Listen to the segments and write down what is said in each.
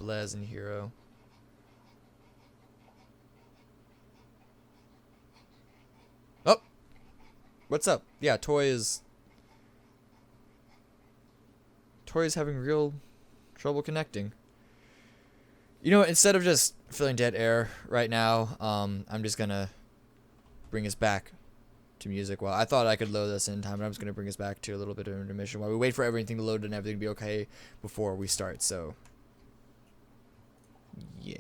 Blaze and Hero. Oh! What's up? Yeah, Toy is having real trouble connecting. You know what, instead of just filling dead air right now, I'm just gonna bring us back to music. Well, I thought I could load this in time, but I'm just gonna bring us back to a little bit of intermission while we wait for everything to load and everything to be okay before we start, so yeah.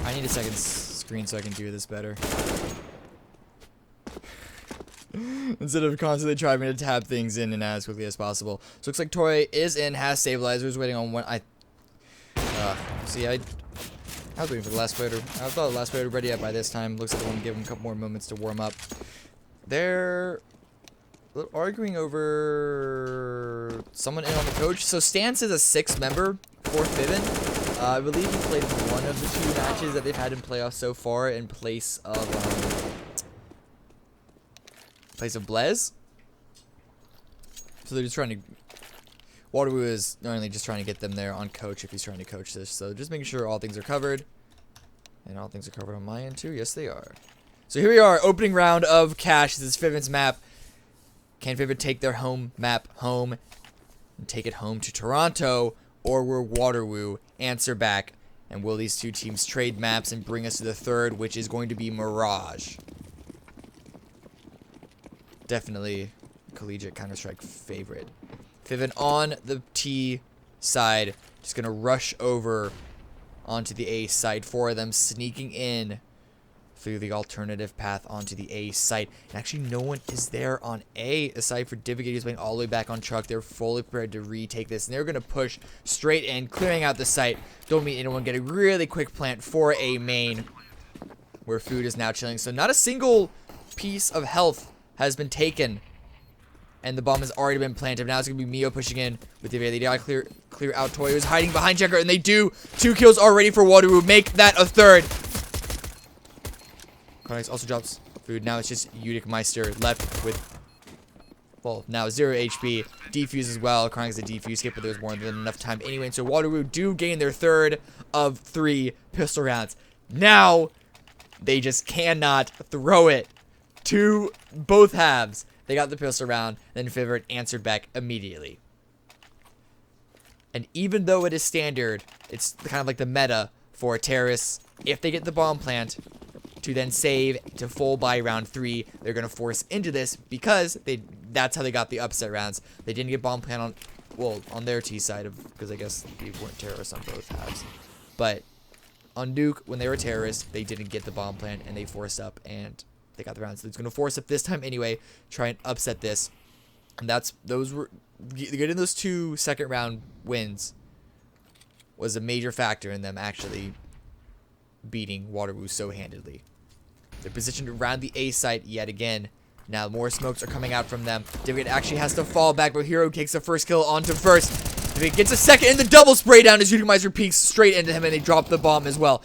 I need a second screen so I can do this better. Instead of constantly trying to tab things in and out as quickly as possible. So looks like Toy is in, has stabilizers, waiting on one. See, I was waiting for the last player to, I thought the last player would be ready up by this time. Looks like I want to give him a couple more moments to warm up. They're arguing over someone in on the coach. So Stance is a 6th member for Fiven. I believe he played one of the 2 matches that they've had in playoffs so far in place of Blaze. So they're just trying to. Waterloo is normally just trying to get them there on coach if he's trying to coach this. So just making sure all things are covered. And all things are covered on my end too. Yes, they are. So here we are, opening round of Cash. This is Fiven's map. Can Fiven take their home map home and take it home to Toronto? Or will Waterloo answer back? And will these 2 teams trade maps and bring us to the 3rd, which is going to be Mirage? Definitely collegiate Counter-Strike favorite. Fiven on the T side. Just going to rush over onto the A side. 4 of them sneaking in through the alternative path onto the A site. And actually, no one is there on A, aside for Divigate, who's playing all the way back on truck. They're fully prepared to retake this, and they're going to push straight in, clearing out the site. Don't meet anyone. Get a really quick plant for A main, where Food is now chilling. So not a single piece of health has been taken, and the bomb has already been planted. Now it's going to be Mio pushing in with Divigate. They gotta clear out Toy, who's hiding behind Checker, and they do. 2 kills already for Waterloo. Make that a 3rd. Chronix also drops Food. Now it's just Udic Meister left with, well, now 0 HP. Defuse as well. Chronix a defuse skip, but there's more than enough time anyway. So Waterloo do gain their 3rd of 3 pistol rounds. Now they just cannot throw it to both halves. They got the pistol round, then Fiven answered back immediately. And even though it is standard, it's kind of like the meta for terrorists. If they get the bomb plant to then save to full by round 3, they're going to force into this because that's how they got the upset rounds. They didn't get bomb plant on their T side, because I guess they weren't terrorists on both halves. But on Nuke, when they were terrorists, they didn't get the bomb plant and they forced up and they got the rounds. So it's going to force up this time anyway, try and upset this. And getting those 2 second round wins was a major factor in them actually beating Waterloo so handedly. They're positioned around the A site yet again. Now more smokes are coming out from them. Divigate actually has to fall back, but Hero takes the first kill onto first. Divigate gets a second, and the double spray down as Udic peeks straight into him, and they drop the bomb as well.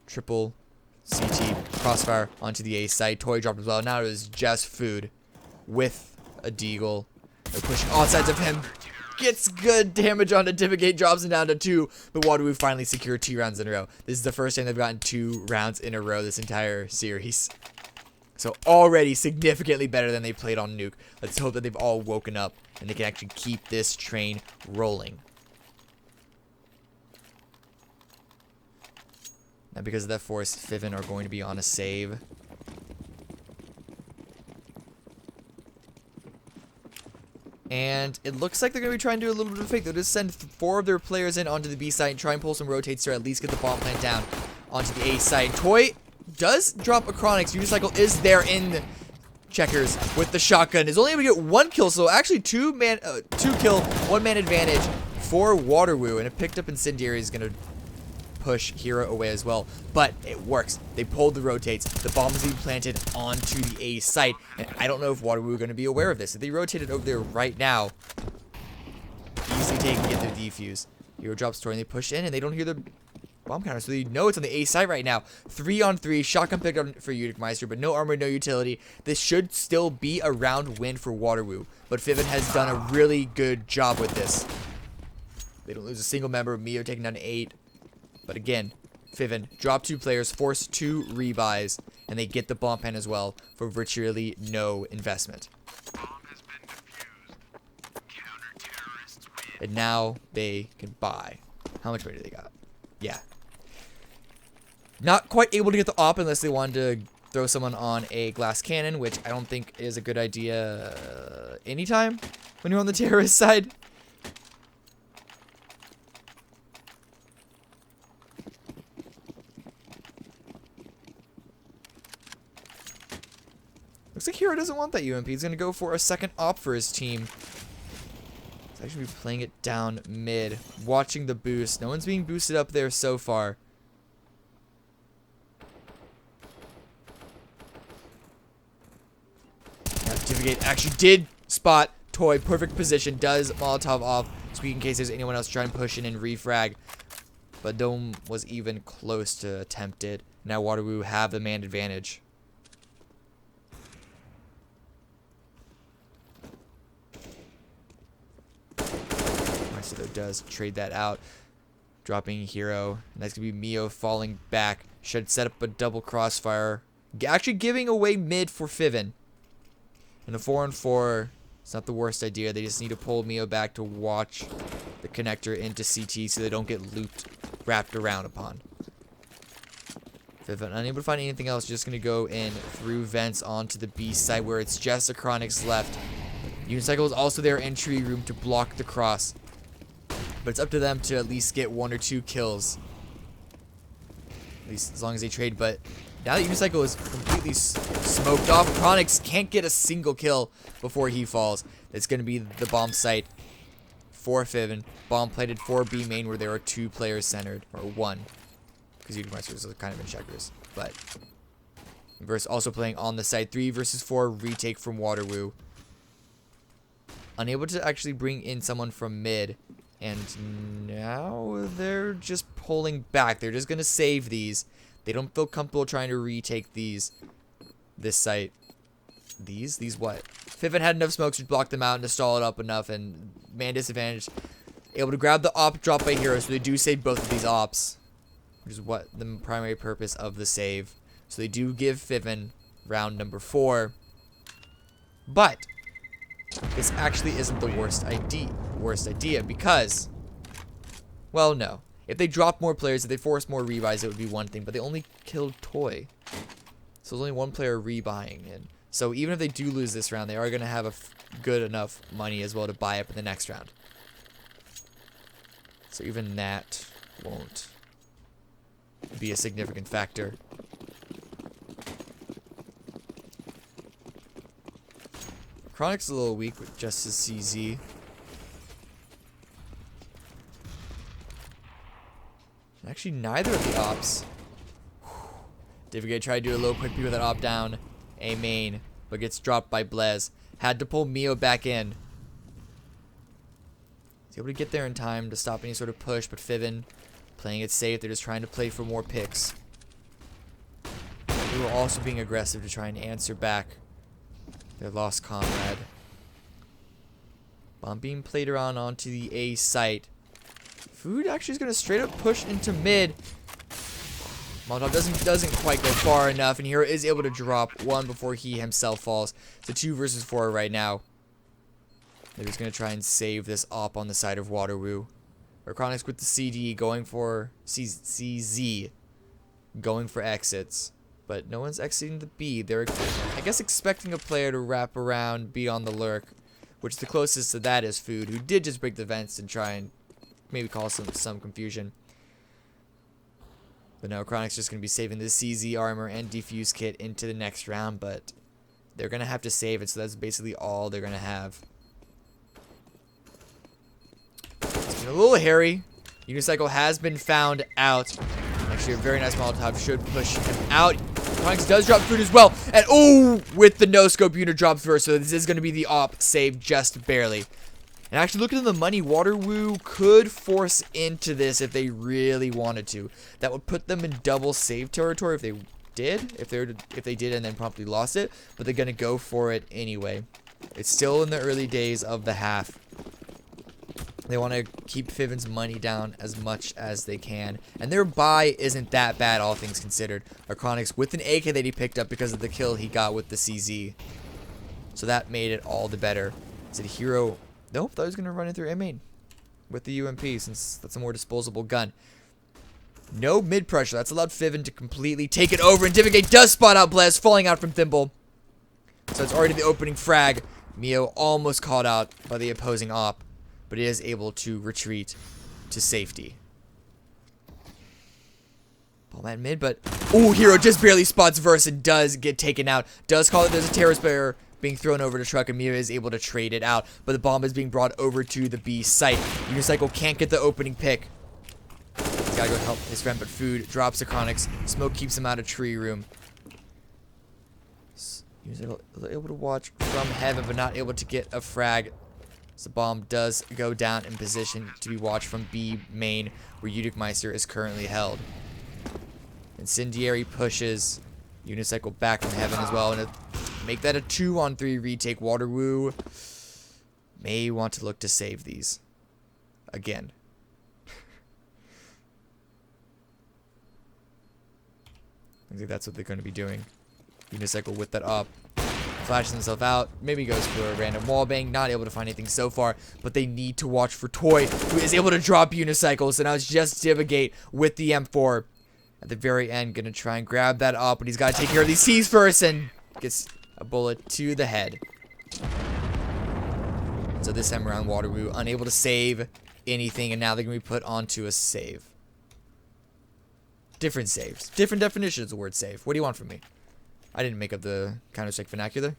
Triple CT crossfire onto the A site. Toy dropped as well. Now it is just Food with a deagle. They're pushing all sides of him. Gets good damage onto Divigate, drops him down to 2, but Waterloo finally secured 2 rounds in a row. This is the first time they've gotten 2 rounds in a row this entire series. So already significantly better than they played on Nuke. Let's hope that they've all woken up and they can actually keep this train rolling. Now because of that force, Fiven are going to be on a save. And it looks like they're going to be trying to do a little bit of fake. They'll just send 4 of their players in onto the B site and try and pull some rotates to at least get the bomb plant down onto the A site. Toy does drop a Chronix. Unicycle is there in the checkers with the shotgun. Is only able to get 1 kill, so actually 2 kill, 1 man advantage for Waterloo. And it picked up Incendiary is going to push Hero away as well, but it works. They pulled the rotates. The bomb is being planted onto the A site, and I don't know if Waterloo are going to be aware of this. If they rotated over there right now, easily take and get their defuse. Hero drops Tori and they push in, and they don't hear the bomb counter, so they know it's on the A site right now. 3-on-3, shotgun picked up for Unicmeister, but no armor, no utility. This should still be a round win for Waterloo, but Fiven has done a really good job with this. They don't lose a single member. Mio taking down 8. But again, Fiven drop 2 players, force 2 rebuys, and they get the bomb pen as well for virtually no investment. And now they can buy. How much money do they got? Yeah. Not quite able to get the op unless they wanted to throw someone on a glass cannon, which I don't think is a good idea anytime when you're on the terrorist side. Looks like Hero doesn't want that UMP. He's going to go for a second op for his team. He's actually playing it down mid. Watching the boost. No one's being boosted up there so far. Certificate actually did spot Toy. Perfect position. Does Molotov off. Squeak in case there's anyone else trying to push in and refrag. But Dome was even close to attempt it. Now Waterloo have the man advantage. So does trade that out, dropping Hero. And that's gonna be Mio falling back. Should set up a double crossfire, actually giving away mid for Fiven. And the 4-on-4, it's not the worst idea. They just need to pull Mio back to watch the connector into CT so they don't get looped, wrapped around upon. Fiven unable to find anything else, just gonna go in through vents onto the B side where it's just a Chronix left. Unicycle is also there in tree room to block the cross. But it's up to them to at least get 1 or 2 kills. At least as long as they trade. But now that Unicycle is completely smoked off, Chronix can't get a single kill before he falls. It's going to be the bomb site for Fiven. Bomb plated for B main where there are 2 players centered. Or 1. Because Unicmeister is kind of in checkers. But Verse also playing on the side. 3 versus 4 retake from Waterloo. Unable to actually bring in someone from mid. And now they're just pulling back. They're just going to save these. They don't feel comfortable trying to retake this site. These what? Fiven had enough smokes to block them out and to stall it up enough. And man disadvantage. Able to grab the op drop by Hero. So they do save both of these ops. Which is what the primary purpose of the save. So they do give Fiven round number 4. But this actually isn't the worst idea because, well, no. If they dropped more players, if they forced more rebuys, it would be one thing. But they only killed Toy. So there's only 1 player rebuying. And so even if they do lose this round, they are going to have a good enough money as well to buy up in the next round. So even that won't be a significant factor. Chronic's a little weak with just his CZ. Actually, neither of the ops. Difficult tried to do a low quick peek with that op down A main, but gets dropped by Blez. Had to pull Mio back in. He's able to get there in time to stop any sort of push, but Fiven playing it safe. They're just trying to play for more picks. They were also being aggressive to try and answer back their lost comrade. Bomb being played around onto the A site. Food actually is going to straight up push into mid. Molotov doesn't quite go far enough, and Hero is able to drop 1 before he himself falls. It's a 2 versus 4 right now. They're just going to try and save this op on the side of Waterloo. Chronix with the CD going for CZ. Going for exits. But no one's exiting the B. They're, I guess, expecting a player to wrap around, be on the lurk. which the closest to that is Food, who did just break the vents and try and maybe cause some confusion. But no, Chronic's just going to be saving this CZ armor and defuse kit into the next round, but they're going to have to save it, so that's basically all they're going to have. It's been a little hairy. Unicycle has been found out. Actually, a very nice Molotov should push him out. Chronix does drop Food as well. And, oh, with the no-scope, unit drops first. So this is going to be the op save just barely. And actually, looking at the money, Waterloo could force into this if they really wanted to. That would put them in double save territory if they did. If they did and then promptly lost it. But they're going to go for it anyway. It's still in the early days of the half. They want to keep Fiven's money down as much as they can. And their buy isn't that bad, all things considered. Chronix with an AK that he picked up because of the kill he got with the CZ. So that made it all the better. Is it a hero? Nope, thought he was going to run it through main with the UMP, since that's a more disposable gun. No mid pressure. That's allowed Fiven to completely take it over. And Divigate does spot out Bless, falling out from Thimble. So it's already the opening frag. Mio almost caught out by the opposing op, but he is able to retreat to safety. Ball at mid, but oh, Hero just barely spots Verse and does get taken out. Does call it there's a terrorist bearer being thrown over the truck, and Mio is able to trade it out, but the bomb is being brought over to the B site. Unicycle can't get the opening pick. He's gotta go help his friend, but Food drops the Chronix. Smoke keeps him out of tree room. Unicycle able to watch from heaven, but not able to get a frag. So the bomb does go down in position to be watched from B main, where Udickmeister is currently held. Incendiary pushes Unicycle back from heaven as well, and make that a 2-on-3 retake. Waterloo may want to look to save these again. I think that's what they're going to be doing. Unicycle with that up. Flashes himself out, maybe goes for a random wallbang, not able to find anything so far, but they need to watch for Toy, who is able to drop Unicycle, so now it's just Divigate with the M4. At the very end, gonna try and grab that up, but he's got to take care of these C's first, and gets a bullet to the head. So this time around, Waterloo unable to save anything, and now they're gonna be put onto a save. Different saves. Different definitions of the word save. What do you want from me? I didn't make up the Counter-Strike vernacular.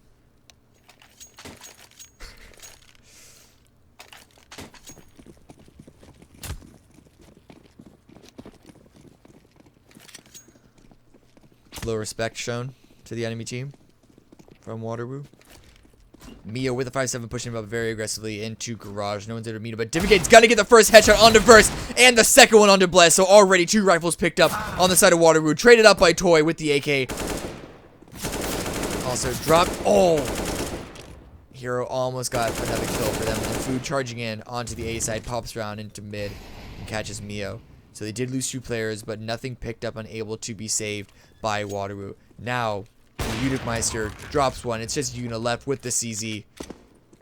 Low respect shown to the enemy team from Waterloo. Mio with a 5-7 pushing him up very aggressively into garage. No one's there to meet him, but Divigate's got to get the first headshot onto Verse and the second one onto Bless. So already 2 rifles picked up on the side of Waterloo. Traded up by Toy with the AK. Also dropped. Oh! Hero almost got another kill for them. And Food charging in onto the A side, pops around into mid and catches Mio. So they did lose 2 players, but nothing picked up, unable to be saved by Waterloo. Now, Udickmeister drops one. It's just Una left with the CZ.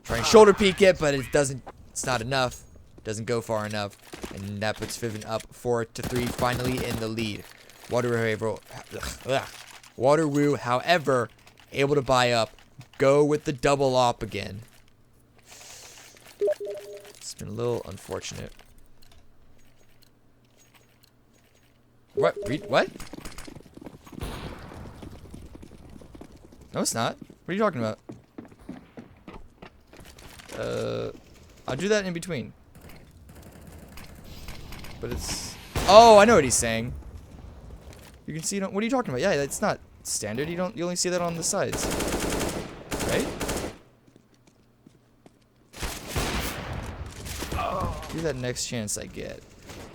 Trying to shoulder peek it, but it doesn't. It's not enough. Doesn't go far enough. And that puts Fiven up 4-3, finally in the lead. Waterloo, however, able to buy up. Go with the double op again. It's been a little unfortunate. What? What? No, it's not. What are you talking about? I'll do that in between. But it's... Oh, I know what he's saying. You can see... What are you talking about? Yeah, it's not standard. You only see that on the sides. Right? Do that next chance I get.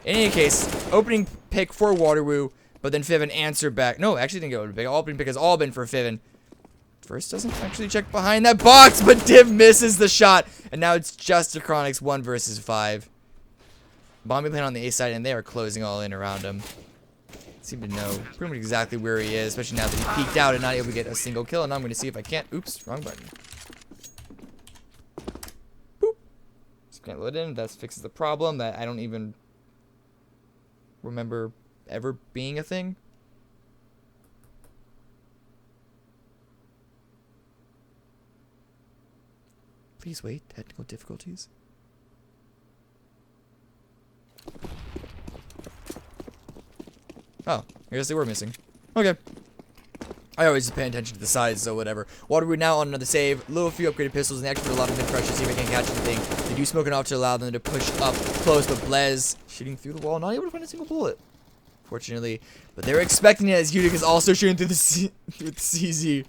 In any case, opening pick for Waterloo, but then Fiven answered back. No, actually didn't get opening pick. Opening pick has all been for Fiven. First doesn't actually check behind that box, but Div misses the shot. And now it's just a Chronix 1 versus 5. Bombi playing on the A side, and they are closing all in around him. Seem to know pretty much exactly where he is, especially now that he peeked out and not able to get a single kill. And now I'm going to see if I can't. Oops, wrong button. Boop. Just can't load in. That fixes the problem that I don't even remember ever being a thing. Please wait. Technical difficulties. Oh, I guess they were missing. Okay. I always just pay attention to the sides, so whatever. Waterloo now on another save. Little few upgraded pistols, and they actually put a lot of mid pressure to see if they can catch anything. They do smoke enough to allow them to push up close, but Blez shooting through the wall, not able to find a single bullet, fortunately. But they were expecting it as Udic is also shooting through the with the CZ.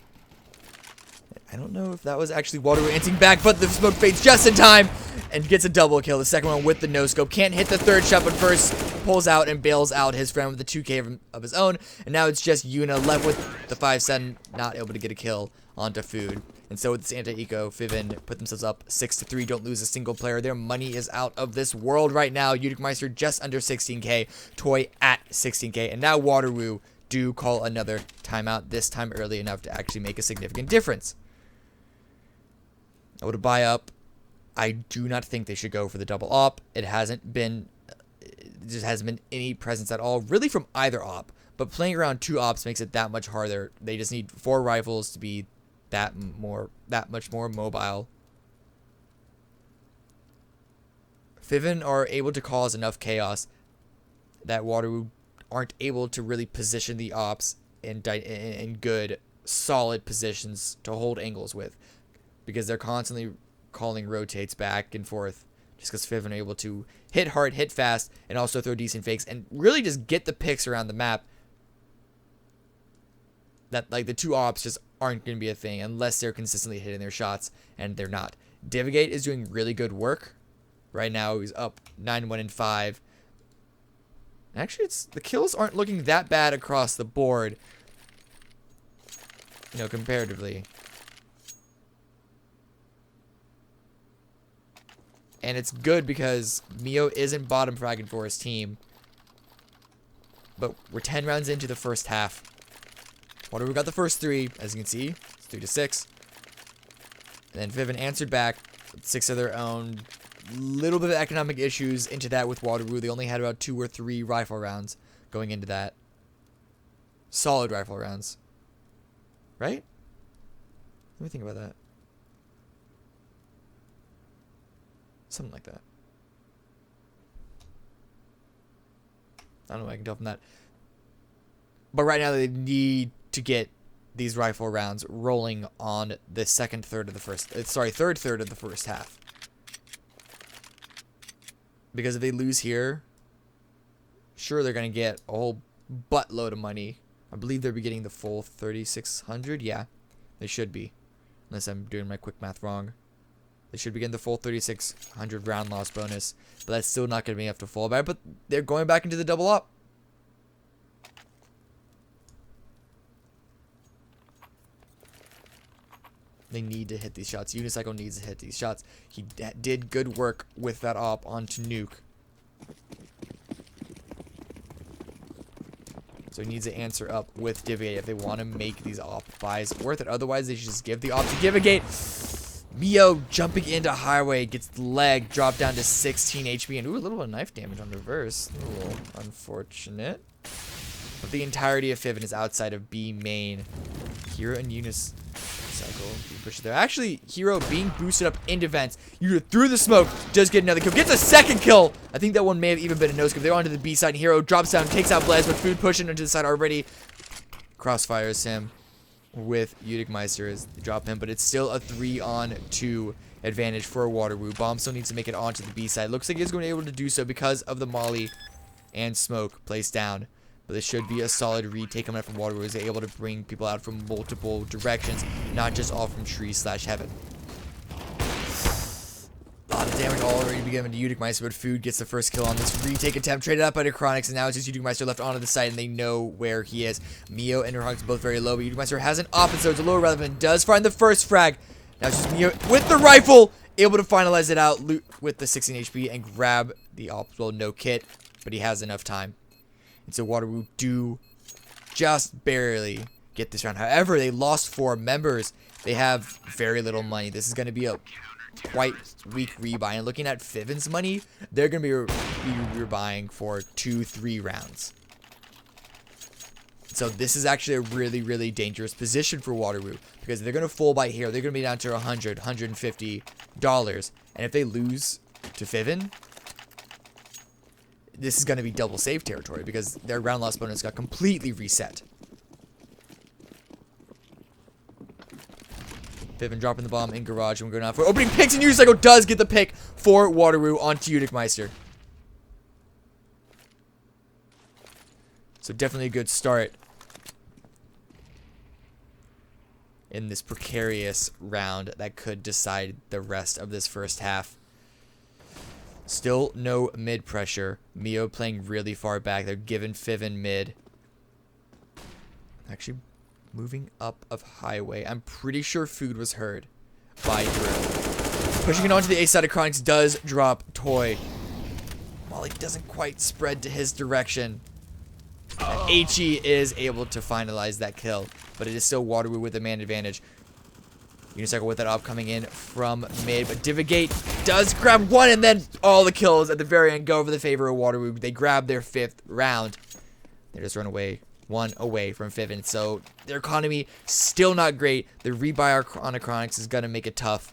I don't know if that was actually Waterloo answering back, but the smoke fades just in time and gets a double kill. The second one with the no-scope. Can't hit the third shot, but first pulls out and bails out his friend with the 2K of his own. And now it's just Yuna left with the 5-7, not able to get a kill onto Food. And so with this anti-eco, Fiven put themselves up 6-3. Don't lose a single player. Their money is out of this world right now. Udic just under 16K. Toy at 16K. And now Waterloo do call another timeout, this time early enough to actually make a significant difference. I would buy up. I do not think they should go for the double op. It hasn't been, just hasn't been any presence at all, really, from either op. But playing around 2 ops makes it that much harder. They just need 4 rifles to be that much more mobile. Fiven are able to cause enough chaos that Waterloo aren't able to really position the ops in good, solid positions to hold angles with. Because they're constantly calling rotates back and forth. Just because Fiven are able to hit hard, hit fast, and also throw decent fakes. And really just get the picks around the map. That, like, the 2 ops just aren't going to be a thing. Unless they're consistently hitting their shots. And they're not. Divigate is doing really good work. Right now he's up 9-1-5. Actually, the kills aren't looking that bad across the board. You know, comparatively. And it's good because Mio isn't bottom fragging for his team. But we're 10 rounds into the first half. Waterloo got the first 3, as you can see. It's 3-6. And then Fiven answered back with 6 of their own. Little bit of economic issues into that with Waterloo. They only had about 2 or 3 rifle rounds going into that. Solid rifle rounds. Right? Let me think about that. Something like that. I don't know what I can tell from that. But right now they need to get these rifle rounds rolling on the third third of the first half. Because if they lose here, sure they're going to get a whole buttload of money. I believe they'll be getting the full 3,600. Yeah, they should be. Unless I'm doing my quick math wrong. They should be getting the full 3,600 round loss bonus. But that's still not going to be enough to fall back. But they're going back into the double up. They need to hit these shots. Unicycle needs to hit these shots. He did good work with that op onto Nuke. So he needs to answer up with Divigate if they want to make these op buys worth it. Otherwise, they should just give the op to Divigate. Mio jumping into Highway gets the leg, dropped down to 16 HP. And ooh, a little bit of knife damage on reverse. A little unfortunate. But the entirety of Fiven is outside of B main. Hero and Unicycle push there. Actually, Hero being boosted up in defense. Hero through the smoke, does get another kill. Gets a second kill. I think that one may have even been a no-scope. They're onto the B side. Hero drops down, takes out Blaze, but Food pushing into the side already. Crossfires him with Udic as they drop him, but it's still a 3-on-2 advantage for Waterloo. Bomb still needs to make it onto the B side. Looks like he's going to be able to do so because of the molly and smoke placed down. But this should be a solid retake coming up from Waterloo as they're able to bring people out from multiple directions, not just all from tree/heaven. A lot of damage already be given to Udic, but Food gets the first kill on this retake attempt, traded up by Necronix, and now it's just Udic left onto the side, and they know where he is. Mio and Necronix both very low, but Udic has an op, so it's a low relevant, does find the first frag. Now it's just Mio with the rifle, able to finalize it out, loot with the 16 HP, and grab the op. Well, no kit, but he has enough time. And so Waterloo do just barely get this round. However, they lost 4 members. They have very little money. This is going to be a quite weak rebuy. And looking at Fiven's money, they're going to be rebuying for 2-3 rounds. So this is actually a really, really dangerous position for Waterloo, because if they're going to full buy here, they're going to be down to $100, $150. And if they lose to Fiven, this is going to be double save territory, because their round loss bonus got completely reset. Fiven dropping the bomb in garage, and we're going out for opening picks, and Unicycle does get the pick for Waterloo onto Unikmeister. So definitely a good start in this precarious round that could decide the rest of this first half. Still no mid pressure. Mio playing really far back. They're giving Fiven mid. Actually moving up of highway. I'm pretty sure food was heard by Drew. Pushing it onto the A side of Chronix does drop Toy. Molly doesn't quite spread to his direction. And HE is able to finalize that kill, but it is still Waterloo with the man advantage. Unicycle with that op coming in from mid, but Divigate does grab one, and then all the kills at the very end go over the favor of Waterloo. They grab their 5th round. They just run away, one away from Fiven. So their economy still not great. The rebuy on Chronix is gonna make it tough.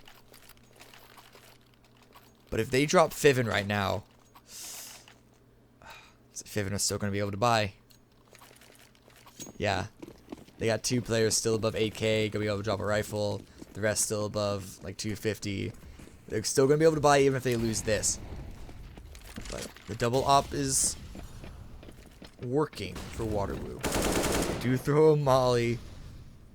But if they drop Fiven right now, Fiven is still gonna be able to buy. Yeah, they got 2 players still above 8K, gonna be able to drop a rifle. The rest still above like 250. They're still gonna be able to buy even if they lose this. But the double op is working for Waterloo. They do throw a molly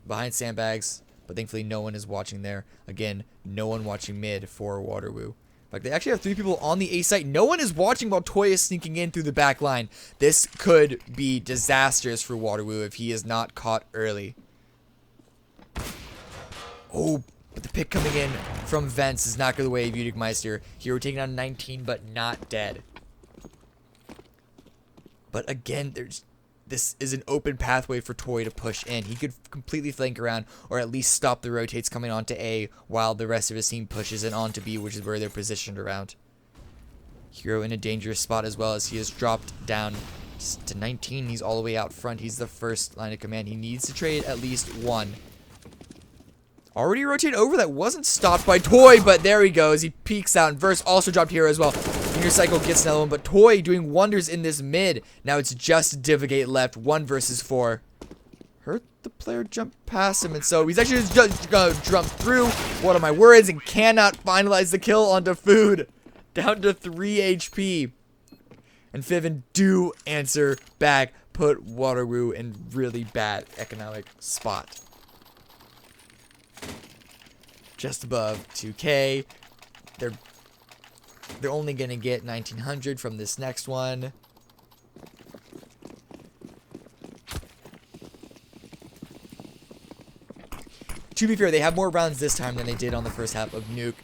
behind sandbags, but thankfully no one is watching there. Again, no one watching mid for Waterloo. Like, they actually have 3 people on the A site. No one is watching while Toy is sneaking in through the back line. This could be disastrous for Waterloo if he is not caught early. Oh, but the pick coming in from Vents is not going the way of Unikmeister. Hero taking on 19, but not dead. But again, this is an open pathway for Toy to push in. He could completely flank around, or at least stop the rotates coming onto A while the rest of his team pushes in onto B, which is where they're positioned around. Hero in a dangerous spot as well, as he has dropped down to 19. He's all the way out front. He's the first line of command. He needs to trade at least 1. Already rotate over. That wasn't stopped by Toy, but there he goes. He peeks out, and Verse also dropped Hero as well. Unicycle gets another one, but Toy doing wonders in this mid. Now it's just Divigate left, 1 versus 4. Heard the player jump past him, and so he's actually just gonna jump through. What are my words? And cannot finalize the kill onto Food. Down to 3 HP. And Fiven do answer back, put Waterloo in really bad economic spot. Just above 2K. They're only going to get 1900 from this next one. To be fair, they have more rounds this time than they did on the first half of Nuke.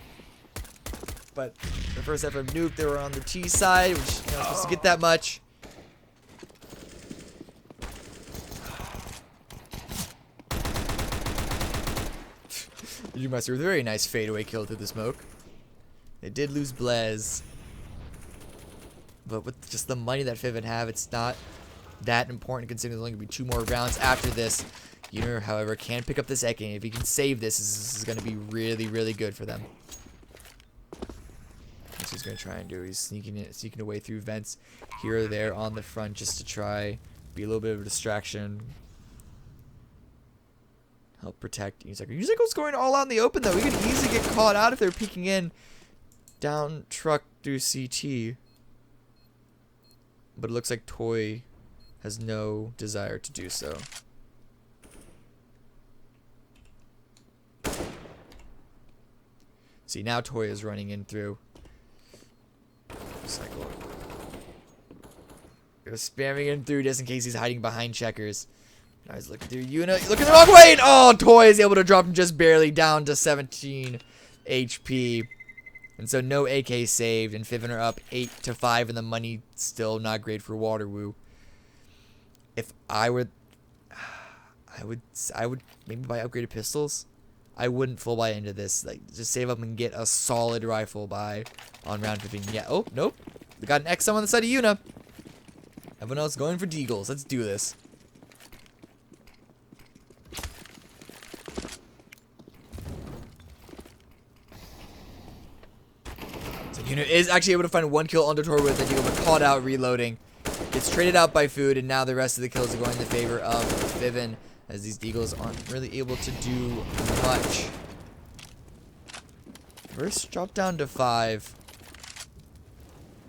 But the first half of Nuke, they were on the T side, which you're not supposed to get that much. You must have a very nice fadeaway kill through the smoke. They did lose Blaze. But with just the money that Fiven have, it's not that important considering there's only going to be 2 more rounds after this. Uner, however, can pick up this Eking. If he can save this, this is going to be really, really good for them. That's what he's going to try and do. He's sneaking away through vents here or there on the front just to try be a little bit of a distraction. Help protect Unicycle. Unicycle's going all out in the open, though. He could easily get caught out if they're peeking in down truck through CT. But it looks like Toy has no desire to do so. See, now Toy is running in through. Cycle. Spamming in through just in case he's hiding behind checkers. Now he's looking through Yuna. Looking the wrong way! And oh, Toy is able to drop him just barely down to 17 HP. And so no AK saved, and Fiven are up 8-5, and the money still not great for Waterloo. If I would maybe buy upgraded pistols. I wouldn't full buy into this. Like, just save up and get a solid rifle buy on round 15. Yeah. Oh nope. We got an XM on the side of Yuna. Everyone else going for Deagles. Let's do this. Unit is actually able to find 1 kill on the tour with it. Eagle, but caught out reloading. Gets traded out by food, and now the rest of the kills are going in the favor of Fiven, as these Deagles aren't really able to do much. First drop down to 5.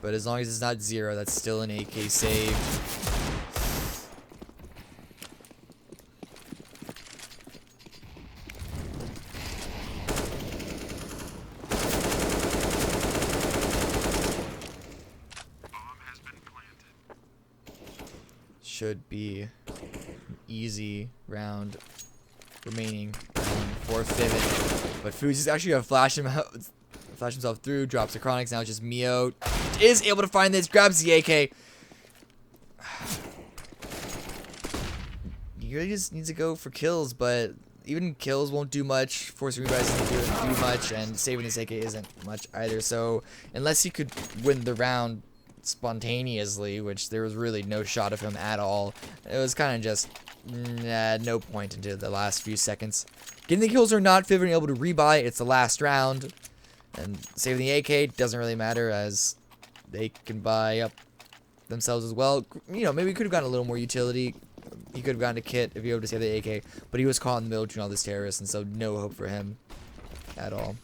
But as long as it's not 0, that's still an 8k save. Should be an easy round remaining for Fiven. But Foods is actually gonna flash himself through, drops the Chronics. Now it's just Mio is able to find this, grabs the AK. He really just needs to go for kills, but even kills won't do much. Forcing rebuys doesn't do much, and saving his AK isn't much either. So unless he could win the round spontaneously, which there was really no shot of him at all, it was kind of just no point into the last few seconds. Getting the kills or not, Fiven able to rebuy. It's the last round, and saving the AK doesn't really matter, as they can buy up themselves as well. You know, maybe he could have gotten a little more utility. He could have gotten a kit if he able to save the AK, but he was caught in the middle between all these terrorists, and so no hope for him at all.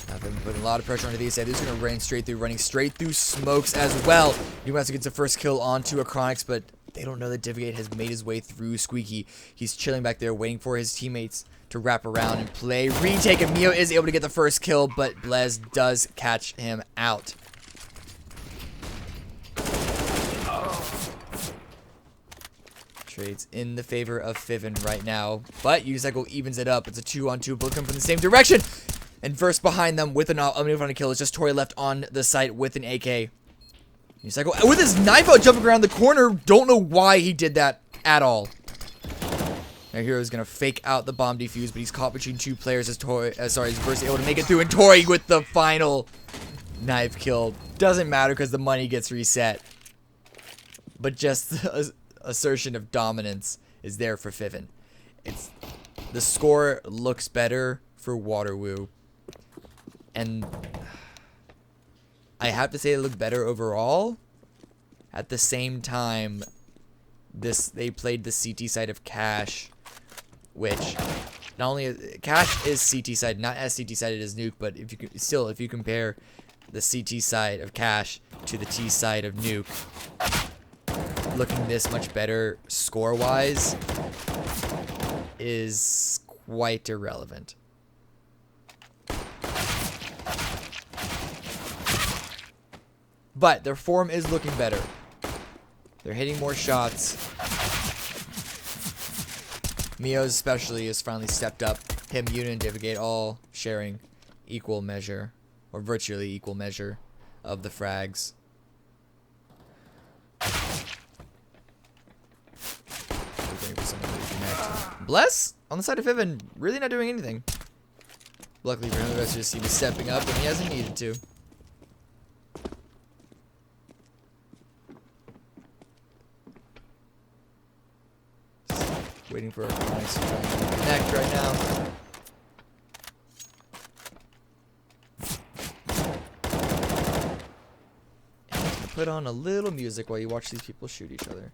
I've been putting a lot of pressure onto these. This is going to rain straight through, running straight through smokes as well. Newmaster gets the first kill onto a Chronix, but they don't know that Divigate has made his way through Squeaky. He's chilling back there, waiting for his teammates to wrap around and play retake. And Mio is able to get the first kill, but Blaze does catch him out. Trades in the favor of Fiven right now, but Unicycle evens it up. It's a 2-on-2. Both come from the same direction. And first behind them with an unable kill is just Tori left on the site with an AK. Unicycle with his knife out, jumping around the corner. Don't know why he did that at all. Our hero is gonna fake out the bomb defuse, but he's caught between 2 players as Tori. He's first able to make it through, and Tori with the final knife kill. Doesn't matter because the money gets reset. But just the assertion of dominance is there for Fiven. The score looks better for Waterloo. And I have to say it looked better overall. At the same time, they played the CT side of Cash, which not only Cash is CT side, not as CT sided as Nuke, but if you compare the CT side of Cash to the T side of Nuke, looking this much better score wise is quite irrelevant. But their form is looking better. They're hitting more shots. Mio's especially has finally stepped up. Him, Yuna, and Divigate all sharing equal measure, or virtually equal measure, of the frags. Bless, on the side of Fiven, really not doing anything. Luckily for him, the rest of his team is stepping up, and he hasn't needed to. Waiting for a nice to try and connect right now. And put on a little music while you watch these people shoot each other.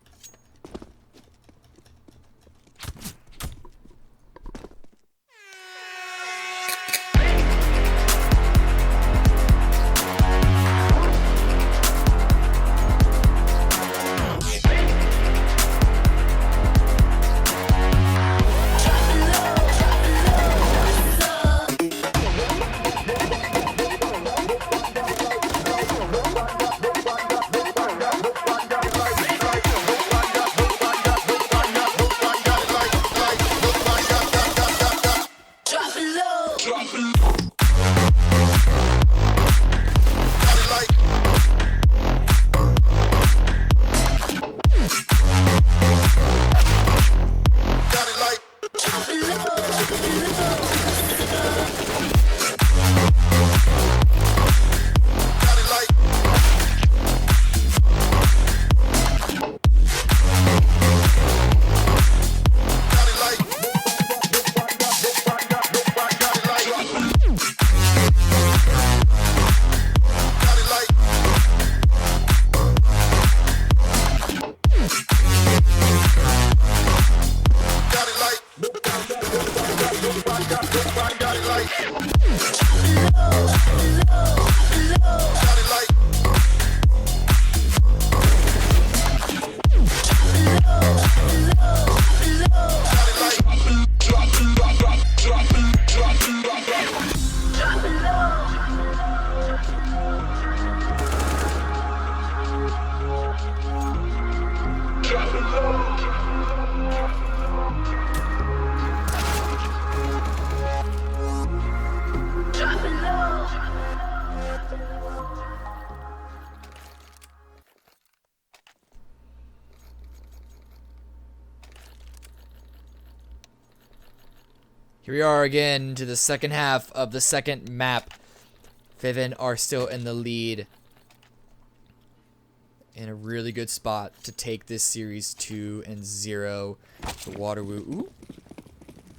Here we are again to the second half of the second map. Fiven are still in the lead. In a really good spot to take this series 2-0 to Waterloo. Ooh.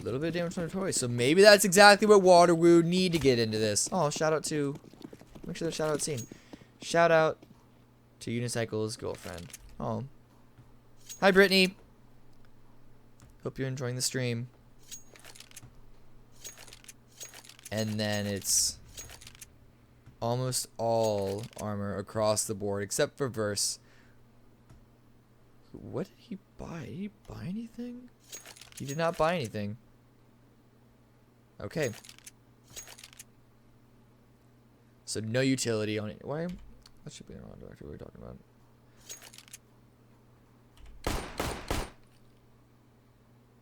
A little bit of damage from the toy. So maybe that's exactly what Waterloo need to get into this. Oh, shout out to... Make sure the shout out scene. Shout out to Unicycle's girlfriend. Oh. Hi, Brittany. Hope you're enjoying the stream. And then it's almost all armor across the board except for Verse. What did he buy? Did he buy anything? He did not buy anything. Okay. So no utility on it. Why? That should be the wrong director we're talking about.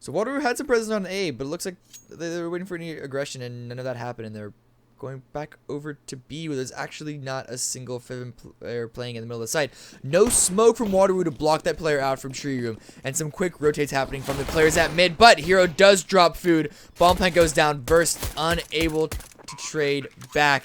So Waterloo had some presence on A, but it looks like they were waiting for any aggression, and none of that happened, and they're going back over to B, where there's actually not a single Fiven player playing in the middle of the site. No smoke from Waterloo to block that player out from tree room, and some quick rotates happening from the players at mid, but Hero does drop food. Bomb plant goes down. Burst unable to trade back.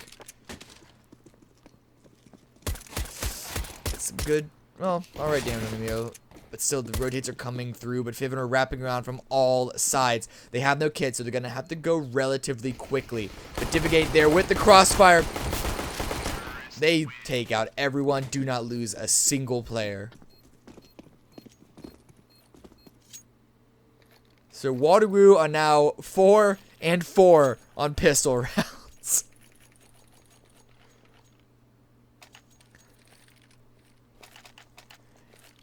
Some good, well, alright damage on Mio. But still, the rotates are coming through, but Fiven are wrapping around from all sides. They have no kit, so they're going to have to go relatively quickly. But Divigate there with the crossfire. They take out everyone. Do not lose a single player. So Waterloo are now 4-4 on pistol rounds.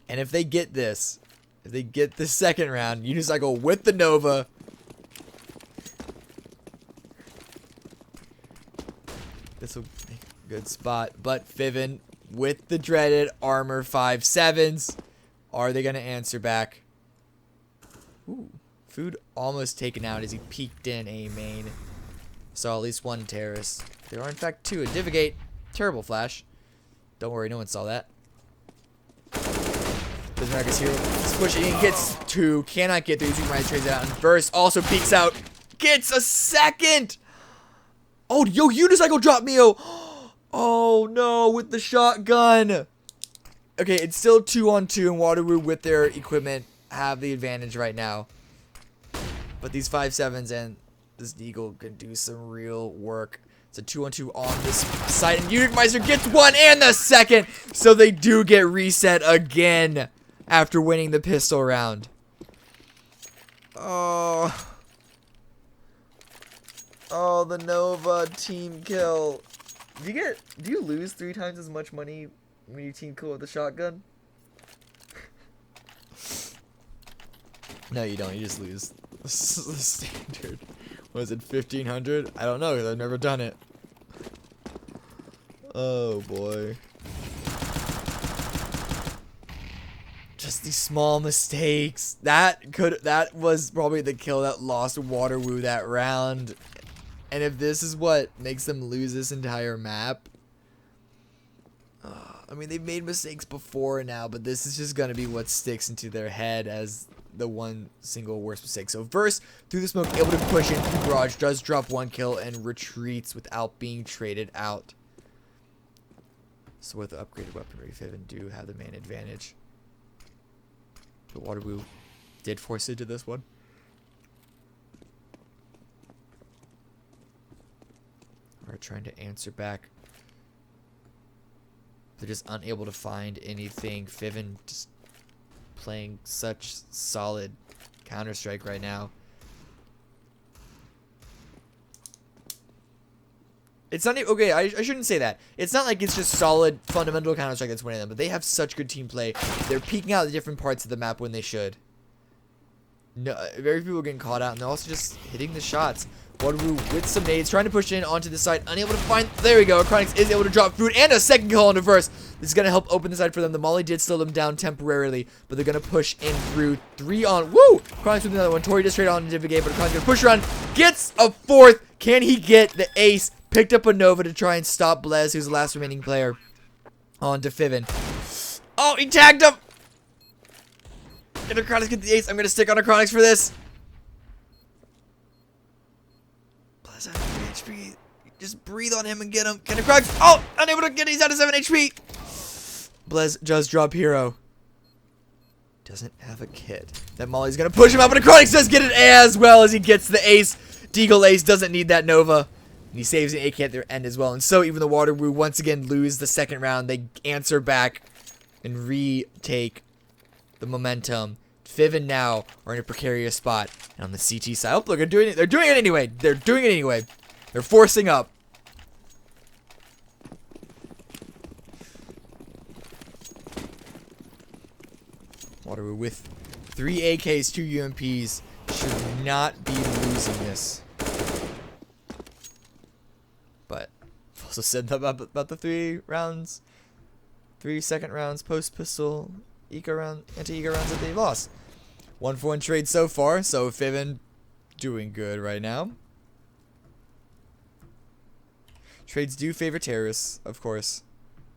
And if they get this, if they get the second round, Unicycle with the Nova. This will make a good spot. But Fiven with the dreaded armor 5.7s. Are they going to answer back? Ooh. Food almost taken out as he peeked in A main. Saw at least one terrorist. There are in fact two. A Divigate. Terrible flash. Don't worry, no one saw that. Bismarck here. He's pushing in, gets two. Cannot get through. He trades it out. And Burst also peeks out. Gets a second. Oh, yo, Unicycle dropped Mio. Oh, no, with the shotgun. Okay, it's still 2-on-2, and Waterloo with their equipment have the advantage right now. But these 5.7s and this Deagle can do some real work. It's a 2-on-2 on this side, and Unicycle gets one and the second. So they do get reset again after winning the pistol round. Oh. Oh, the Nova team kill. Do you lose 3 times as much money when you team kill with a shotgun? No, you don't. You just lose. This is the standard. Was it 1,500? I don't know because I've never done it. Oh boy. Just these small mistakes. That was probably the kill that lost Waterloo that round. And if this is what makes them lose this entire map, I mean, they've made mistakes before now, but this is just gonna be what sticks into their head as the one single worst mistake. So Verse through the smoke, able to push in through garage, does drop 1 kill and retreats without being traded out. So with the upgraded weaponry, Fiven do have the main advantage. But Waterloo did force into this one. Are trying to answer back. They're just unable to find anything. Fiven just playing such solid Counter-Strike right now. It's not okay. I shouldn't say that. It's not like it's just solid fundamental Counter-Strike that's winning them, but they have such good team play. They're peeking out the different parts of the map when they should. No, very few people getting caught out, and they're also just hitting the shots. Waterloo with some nades, trying to push in onto the side, unable to find. There we go. Chronix is able to drop food and a second kill on the Verse. This is going to help open the side for them. The Molly did slow them down temporarily, but they're going to push in through 3 on. Woo! Chronix with another one. Tori just straight on into the game, but Chronix going to push around. Gets a 4th. Can he get the ace? Picked up a Nova to try and stop Blez, who's the last remaining player, onto Fiven. Oh, he tagged him! And Chronix get the ace. I'm going to stick on Chronix for this. Just breathe on him and get him. Can it crack? Oh, unable to get. He's out of 7 HP. Blez just drop hero. Doesn't have a kit. That Molly's gonna push him out, but Necrotics does get it as well as he gets the ace. Deagle ace doesn't need that Nova. And he saves an AK at their end as well. And so even the Waterloo once again lose the second round. They answer back and retake the momentum. Fiven now are in a precarious spot. And on the CT side, oh, look, they're doing it anyway. They're doing it anyway. They're forcing up. Waterloo with 3 AKs, 2 UMPs should not be losing this. But I've also said about the 3 rounds, 3 second rounds, post pistol, eco round, anti-eco rounds that they lost. 1-for-1 trade so far, so Fiven doing good right now. Trades do favor terrorists, of course,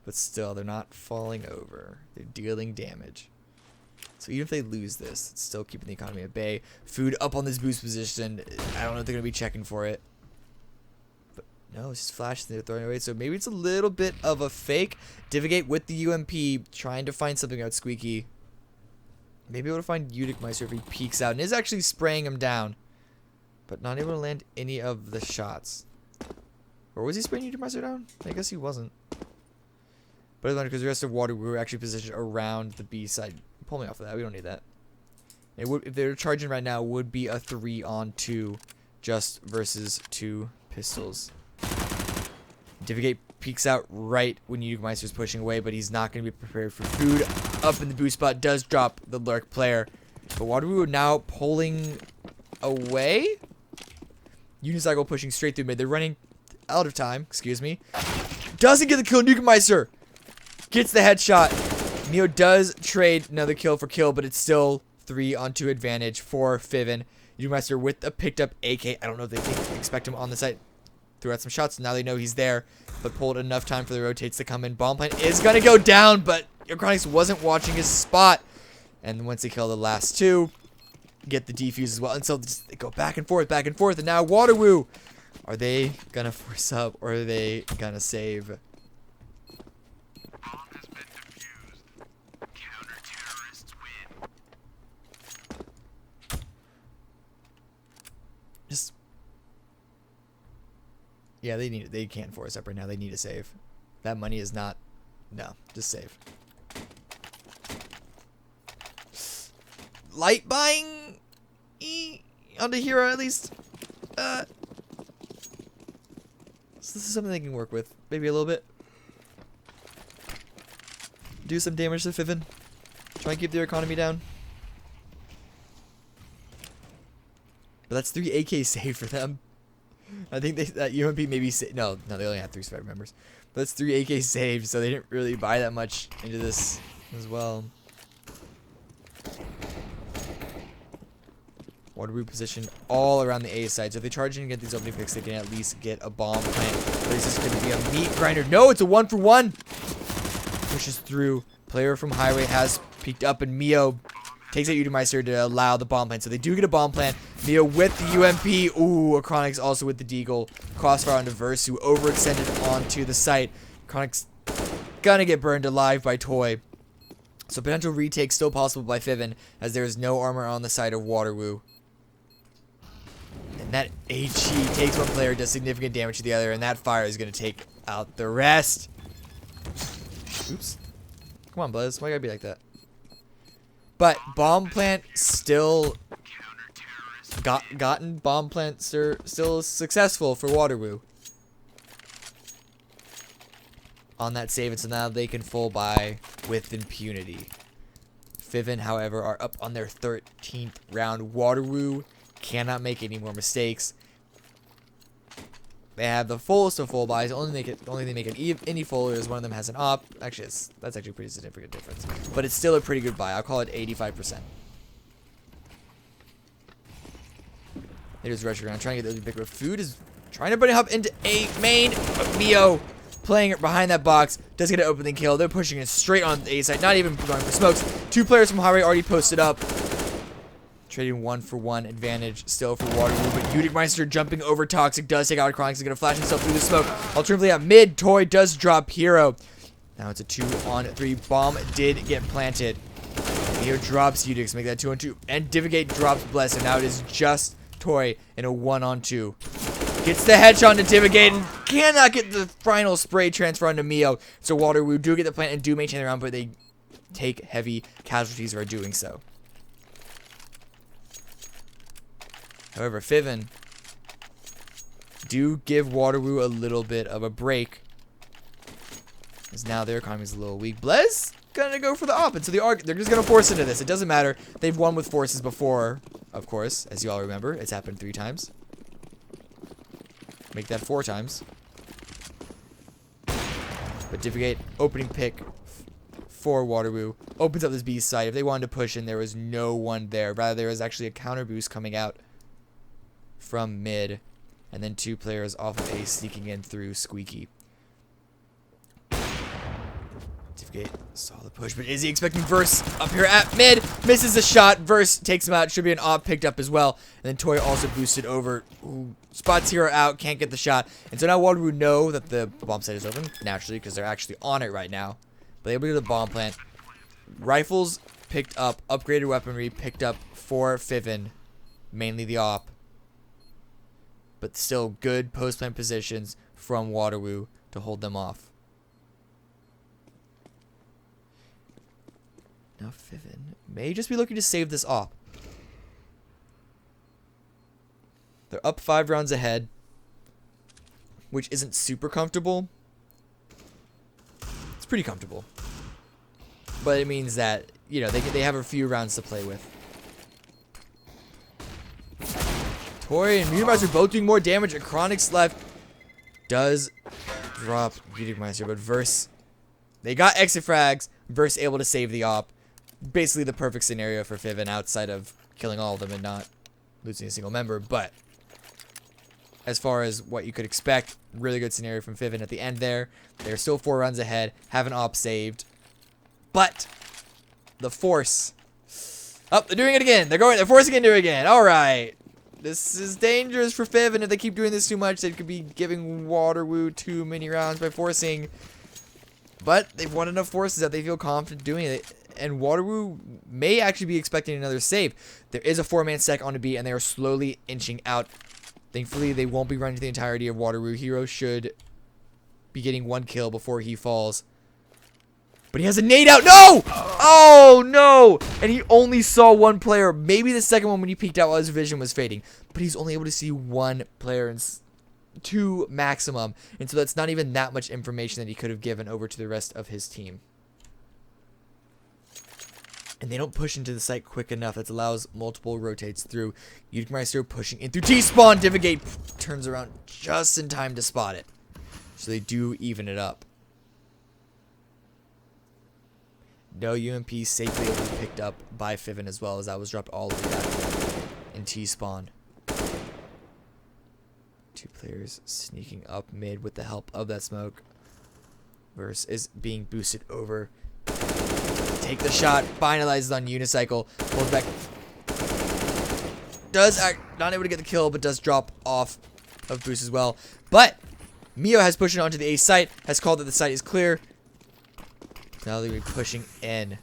but still, they're not falling over. They're dealing damage. So even if they lose this, it's still keeping the economy at bay. Food up on this boost position. I don't know if they're going to be checking for it. No, it's just flash they're throwing away. So maybe it's a little bit of a fake. Divigate with the UMP, trying to find something out Squeaky. Maybe able to find Meister if he peeks out and is actually spraying him down. But not able to land any of the shots. Or was he spraying Meister down? I guess he wasn't. But it's because the rest of Waterloo were actually positioned around the B side. Pull me off of that. We don't need that. It would, if they're charging right now, would be a 3-on-2 just versus 2 pistols. Divigate peeks out right when Meister's pushing away, but he's not going to be prepared for food. Up in the boost spot, does drop the lurk player. But Waterloo now pulling away. Unicycle pushing straight through mid. They're running out of time. Excuse me. Doesn't get the kill. Meister gets the headshot. Neo does trade another kill for kill, but it's still 3-on-2 advantage for Fiven. Meister with a picked up AK. I don't know if they expect him on the site. Threw out some shots. Now they know he's there, but pulled enough time for the rotates to come in. Bomb plant is going to go down, but Necrotics wasn't watching his spot. And once they kill the last 2, get the defuse as well. And so they go back and forth. And now Waterloo. Are they going to force up, or are they going to save? Just, yeah, they can't force up right now. They need to save. That money is not, no, just save. Light buying on the hero at least. So this is something they can work with, maybe a little bit. Do some damage to Fiven. Try and keep their economy down. But that's 3 AK saved for them. I think that UMP maybe no, they only had 3 survivor members. But that's 3 AK saved, so they didn't really buy that much into this as well. Waterloo positioned all around the A side. So if they charge in and get these opening picks, they can at least get a bomb plant. But this is going to be a meat grinder. No, it's a 1-for-1. Pushes through. Player from Highway has peeked up, and Mio takes out Meister to allow the bomb plant. So they do get a bomb plant. Mio with the UMP. Ooh, Acronics also with the Deagle. Crossfire onto Verse, who overextended onto the site. Acronics gonna get burned alive by Toy. So potential retake still possible by Fiven, as there is no armor on the side of Waterloo. And that HE takes one player, does significant damage to the other, and that fire is gonna take out the rest. Oops. Come on, Blez. Why gotta be like that? But bomb plant still gotten. Bomb plant still successful for Waterloo on that save, and so now they can full buy with impunity. Fiven, however, are up on their 13th round. Waterloo cannot make any more mistakes. They have the fullest of full buys. Only they make it any fuller is one of them has an op. Actually, that's actually a pretty significant difference. But it's still a pretty good buy. I'll call it 85%. They just rush around trying to get the big food. Is trying to bunny hop into a main. Mio playing it behind that box. Does get an opening kill. They're pushing it straight on the A side. Not even going for smokes. 2 players from Highway already posted up. Trading 1-for-1 advantage still for Waterloo, but Udigmeister jumping over Toxic does take out Chronic. He's going to flash himself through the smoke. Alternatively, at mid, Toy does drop Hero. Now it's a 2-on-3. Bomb did get planted. Hero drops Udix, make that 2-on-2. And Divigate drops Bless, and now it is just Toy in a 1-on-2. Gets the headshot to Divigate and cannot get the final spray transfer onto Mio. So Waterloo do get the plant and do maintain the round, but they take heavy casualties for doing so. However, Fiven do give Waterloo a little bit of a break, as now their economy is a little weak. Blez gonna go for the op, and so they're just gonna force into this. It doesn't matter. They've won with forces before, of course, as you all remember. It's happened 3 times. Make that 4 times. But Divigate opening pick for Waterloo opens up this B site. If they wanted to push in, there was no one there. Rather, there was actually a counter boost coming out from mid, and then 2 players off of A sneaking in through Squeaky. Divigate saw the push, but is he expecting Verse up here at mid? Misses the shot. Verse takes him out. Should be an op picked up as well. And then Toy also boosted over. Ooh, spots Hero out. Can't get the shot. And so now Waterloo know that the bomb site is open, naturally, because they're actually on it right now. But able to do the bomb plant. Rifles picked up. Upgraded weaponry picked up for Fiven. Mainly the op. But still good post-plant positions from Waterloo to hold them off. Now Fiven may just be looking to save this op. They're up 5 rounds ahead, which isn't super comfortable. It's pretty comfortable. But it means that, you know, they have a few rounds to play with. Toy and Udigmeister both doing more damage. And Chronic's left does drop Udigmeister, but Verse, they got exit frags. Verse able to save the op. Basically the perfect scenario for Fiven outside of killing all of them and not losing a single member. But as far as what you could expect, really good scenario from Fiven at the end there. They're still 4 runs ahead, have an op saved. But the Force. Oh, they're doing it again. They're forcing into it again. All right. This is dangerous for Fiven. If they keep doing this too much, they could be giving Waterloo too many rounds by forcing. But they've won enough forces that they feel confident doing it. And Waterloo may actually be expecting another save. There is a 4-man stack on the B, and they are slowly inching out. Thankfully, they won't be running to the entirety of Waterloo. Hero should be getting 1 kill before he falls. But he has a nade out. No! Oh, no! And he only saw 1 player. Maybe the second one when he peeked out while his vision was fading. But he's only able to see 1 player and 2 maximum. And so that's not even that much information that he could have given over to the rest of his team. And they don't push into the site quick enough. That allows multiple rotates through. Udigmeister pushing in through T-spawn. Divigate turns around just in time to spot it. So they do even it up. No UMP safely able to be picked up by Fiven as well, as that was dropped all over that in T-spawn. 2 players sneaking up mid with the help of that smoke. Verse is being boosted over. Take the shot, finalizes on Unicycle, pulls back. Not able to get the kill, but does drop off of boost as well. But Mio has pushed it onto the A site, has called that the site is clear. Now they're pushing in.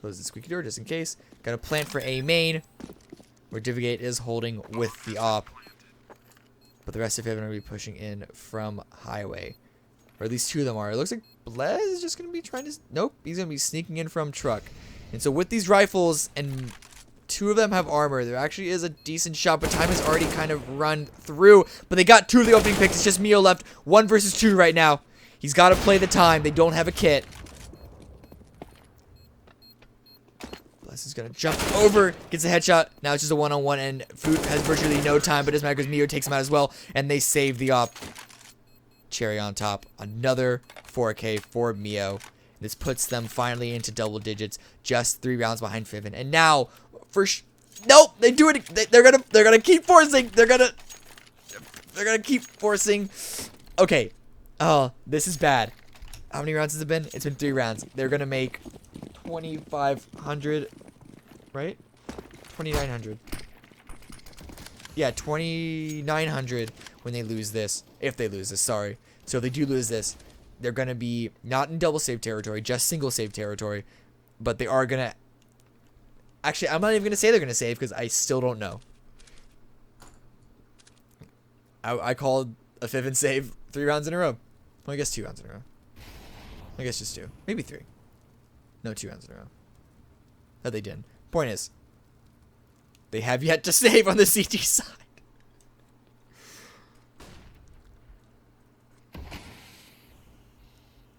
Close the squeaky door just in case. Got a plant for A main, where Divigate is holding with the op. But the rest of them are going to be pushing in from highway. Or at least 2 of them are. It looks like Blez is just going to be trying to... Nope, he's going to be sneaking in from truck. And so with these rifles, and 2 of them have armor, there actually is a decent shot, but time has already kind of run through. But they got 2 of the opening picks. It's just Mio left. 1 versus 2 right now. He's got to play the time. They don't have a kit. Bless is going to jump over, gets a headshot. Now it's just a 1-on-1, and Food has virtually no time, but it doesn't matter because Mio takes him out as well, and they save the op. Cherry on top. Another 4K for Mio. This puts them finally into double digits, just 3 rounds behind Fiven. And now, nope, they do it. They're gonna keep forcing. They're gonna keep forcing. Okay. Oh, this is bad. How many rounds has it been? It's been 3 rounds. They're gonna make 2,500, right? 2,900. Yeah, 2,900 when they lose this. If they lose this, sorry. So if they do lose this, they're going to be not in double save territory, just single save territory. But they are going to... Actually, I'm not even going to say they're going to save because I still don't know. I called a Fiven save 3 rounds in a row. Well, I guess 2 rounds in a row. I guess just 2. Maybe 3. No, 2 rounds in a row. No, they didn't. Point is, they have yet to save on the CT side.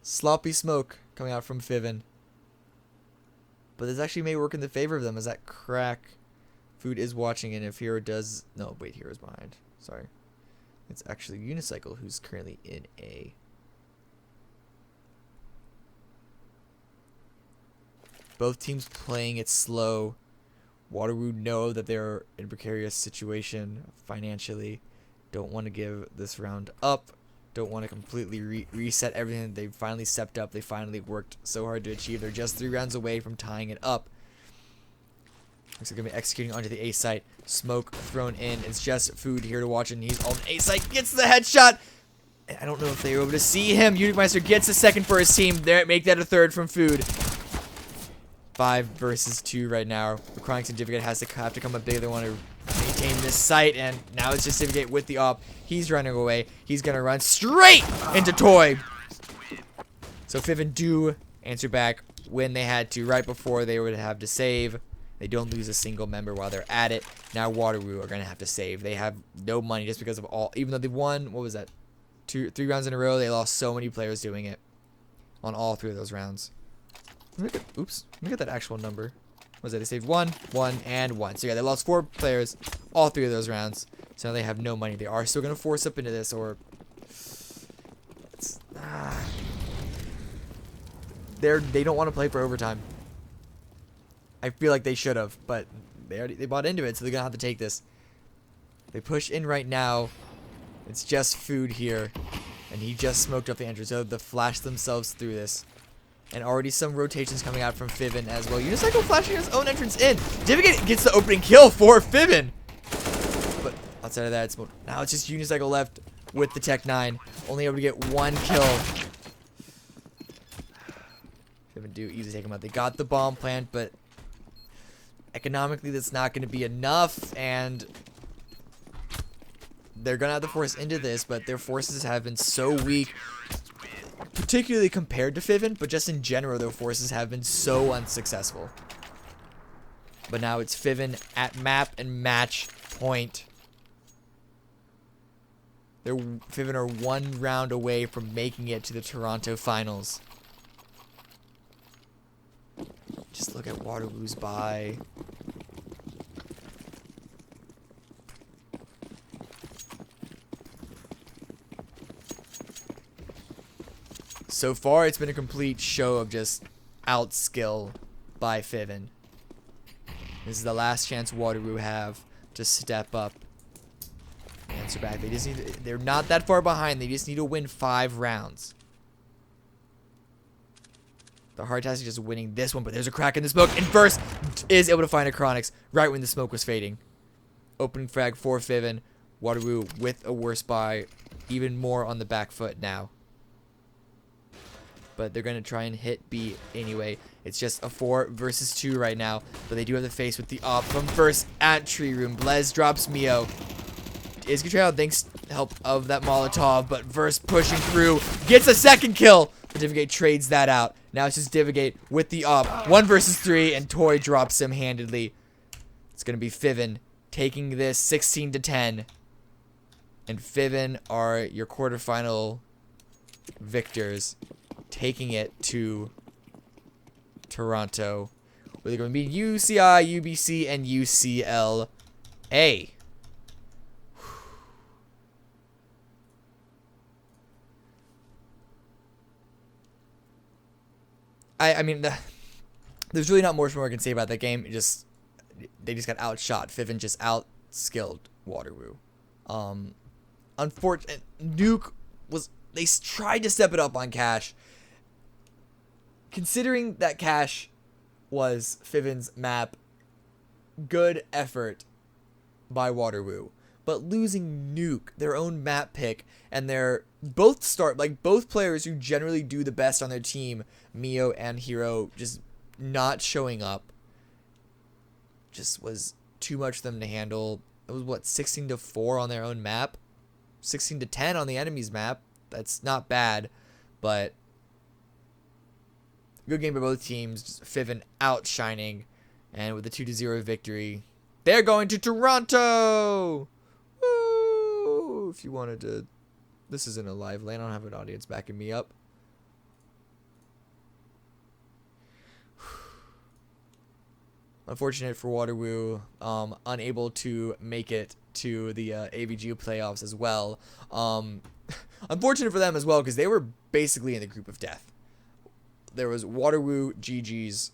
Sloppy smoke coming out from Fiven. But this actually may work in the favor of them as that crack food is watching, and if Hero does... No, wait, Hero's behind. Sorry. It's actually Unicycle who's currently in A. Both teams playing it slow. Waterloo know that they're in a precarious situation financially. Don't want to give this round up. Don't want to completely reset everything. They finally stepped up. They finally worked so hard to achieve. They're just 3 rounds away from tying it up. Looks like they're going to be executing onto the A site. Smoke thrown in. It's just food here to watch, and he's on the A site. Gets the headshot. I don't know if they were able to see him. Unicycle gets a second for his team. There, make that a third from food. 5 versus 2 right now. The Chronic Certificate have to come up big. They want to maintain this site, and now it's just Certificate with the op. He's running away. He's going to run straight into Toy. So Fiven do answer back when they had to, right before they would have to save. They don't lose a single member while they're at it. Now Waterloo are going to have to save. They have no money just because of all, even though they won, what was that, 3 rounds in a row, they lost so many players doing it on all 3 of those rounds. Oops, let me get that actual number. What was that? They saved 1, 1, and 1. So yeah, they lost 4 players all 3 of those rounds. So now they have no money. They are still going to force up into this, or they don't want to play for overtime. I feel like they should have, but they bought into it, so they're gonna have to take this. They push in right now. It's just food here, and he just smoked up the entrance. So they flash themselves through this. And already some rotations coming out from Fiven as well. Unicycle flashing his own entrance in. Divigate gets the opening kill for Fiven. But outside of that, now it's just Unicycle left with the Tech 9. Only able to get 1 kill. Fiven do easily take him out. They got the bomb plant, but economically that's not going to be enough. And they're going to have to force into this, but their forces have been so weak. Particularly compared to Fiven, but just in general, their forces have been so unsuccessful. But now it's Fiven at map and match point. Fiven are 1 round away from making it to the Toronto finals. Just look at Waterloo's buy. So far, it's been a complete show of just outskill by Fiven. This is the last chance Waterloo have to step up. Answer back. They're not that far behind. They just need to win 5 rounds. The hard task is just winning this one, but there's a crack in the smoke, and First is able to find a Chronix right when the smoke was fading. Opening frag for Fiven. Waterloo with a worse buy, even more on the back foot now. But they're going to try and hit B anyway. It's just a 4 versus 2 right now. But they do have the face with the op from First at Tree Room. Blez drops Mio. Is Trail thanks help of that Molotov. But First pushing through. Gets a second kill. But Divigate trades that out. Now it's just Divigate with the op. 1 versus 3. And Toy drops him handedly. It's going to be Fiven taking this 16-10. And Fiven are your quarterfinal victors, taking it to Toronto, where they're going to be UCI, UBC, and UCLA. I mean, there's really not much more I can say about that game. They just got outshot. Fiven just outskilled Waterloo. Unfortunate. Nuke was... They tried to step it up on Cash. Considering that Cash was Fiven's map, good effort by Waterloo, but losing Nuke, their own map pick, and their both players who generally do the best on their team, Mio and Hero, just not showing up, just was too much for them to handle. It was what, 16-4 on their own map, 16-10 on the enemy's map. That's not bad, but good game by both teams. Just Fiven outshining, and with a 2-0 victory, they're going to Toronto. Woo! If you wanted to, this isn't a live lane. I don't have an audience backing me up. Unfortunate for Waterloo, unable to make it to the AVGU playoffs as well. Unfortunate for them as well, because they were basically in the group of death. There was Waterloo, GG's,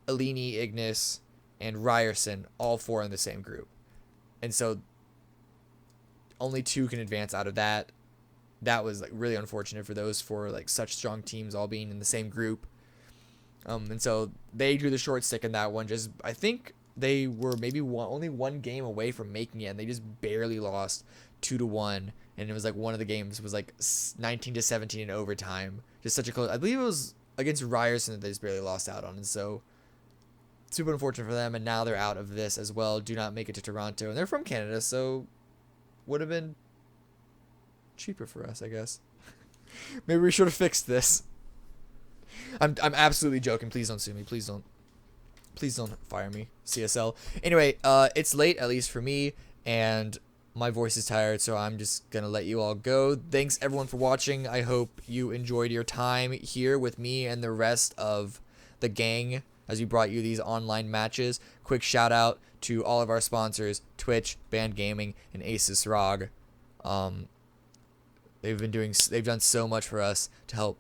Alini, Ignis, and Ryerson, all 4 in the same group. And so only 2 can advance out of that. That was like really unfortunate for those 4 like such strong teams all being in the same group. And so they drew the short stick in that one. Just, I think they were maybe only one game away from making it, and they just barely lost 2-1. And it was like one of the games was like 19-17 in overtime. Just such a close. I believe it was against Ryerson that they just barely lost out on. And so super unfortunate for them. And now they're out of this as well. Do not make it to Toronto, and they're from Canada, so would have been cheaper for us, I guess. Maybe we should have fixed this. I'm absolutely joking. Please don't sue me. Please don't fire me, CSL. Anyway, it's late, at least for me, and my voice is tired, so I'm just gonna let you all go. Thanks everyone for watching. I hope you enjoyed your time here with me and the rest of the gang as we brought you these online matches. Quick shout out to all of our sponsors: Twitch, Band Gaming, and Asus ROG. They've done so much for us to help.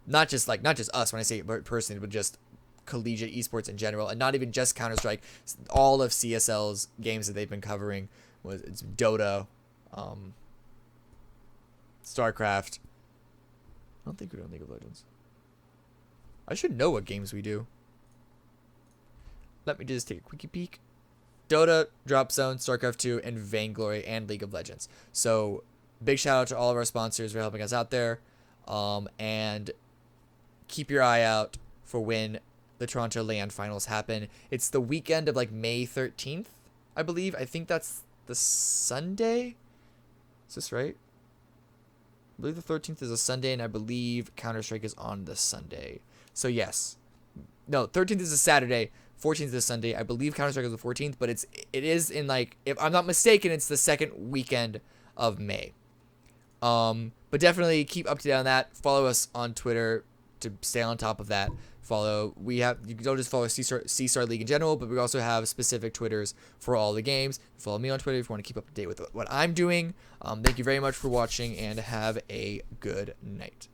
Not just us when I say it personally, but just collegiate esports in general, and not even just Counter-Strike. All of CSL's games that they've been covering, it's Dota, StarCraft. I don't think we do League of Legends. I should know what games we do. Let me just take a quickie peek. Dota, Drop Zone, StarCraft 2, and Vainglory, and League of Legends. So big shout out to all of our sponsors for helping us out there. And keep your eye out for when the Toronto LAN finals happen. It's the weekend of like May 13th, I believe. I think that's the Sunday. Is this right? I believe the 13th is a Sunday, and I believe Counter-Strike is on the Sunday. So yes. No, 13th is a Saturday. 14th is Sunday. I believe Counter-Strike is the 14th, but it is in, like, if I'm not mistaken, it's the second weekend of May. But definitely keep up to date on that. Follow us on Twitter to stay on top of that. You don't just follow C-Star League in general, but we also have specific Twitters for all the games. Follow me on Twitter if you want to keep up to date with what I'm doing. Thank you very much for watching, and have a good night.